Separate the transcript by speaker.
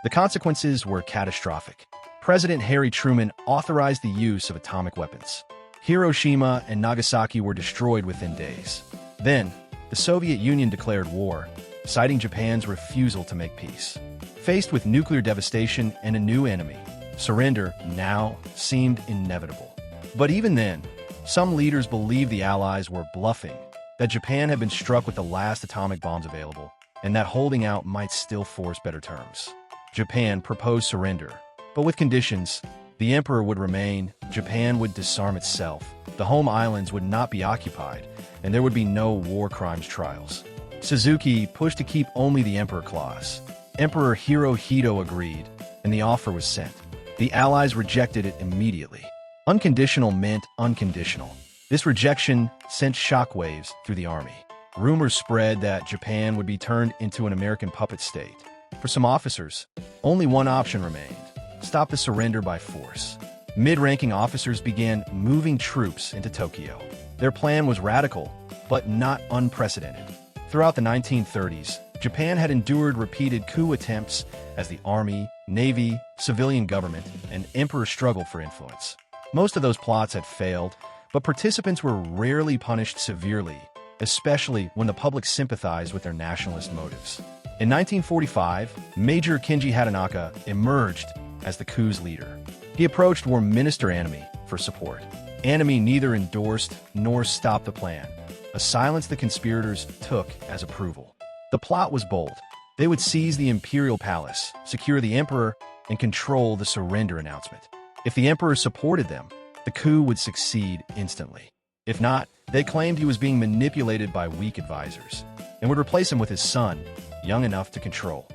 Speaker 1: The consequences were catastrophic. President Harry Truman authorized the use of atomic weapons. Hiroshima and Nagasaki were destroyed within days. Then, the Soviet Union declared war, citing Japan's refusal to make peace. Faced with nuclear devastation and a new enemy, surrender now seemed inevitable. But even then, some leaders believed the Allies were bluffing, that Japan had been struck with the last atomic bombs available, and that holding out might still force better terms. Japan proposed surrender, but with conditions. The emperor would remain, Japan would disarm itself, the home islands would not be occupied, and there would be no war crimes trials. Suzuki pushed to keep only the emperor clause. Emperor Hirohito agreed, and the offer was sent. The Allies rejected it immediately. Unconditional meant unconditional. This rejection sent shockwaves through the army. Rumors spread that Japan would be turned into an American puppet state. For some officers, only one option remained: stop the surrender by force. Mid-ranking officers began moving troops into Tokyo. Their plan was radical, but not unprecedented. Throughout the 1930s, Japan had endured repeated coup attempts as the army, navy, civilian government, and emperor struggled for influence. Most of those plots had failed, but participants were rarely punished severely, especially when the public sympathized with their nationalist motives. In 1945, Major Kenji Hatanaka emerged as the coup's leader. He approached War Minister Anami for support. Anami neither endorsed nor stopped the plan, a silence the conspirators took as approval. The plot was bold. They would seize the imperial palace, secure the emperor, and control the surrender announcement. If the emperor supported them, the coup would succeed instantly. If not, they claimed he was being manipulated by weak advisors and would replace him with his son, young enough to control.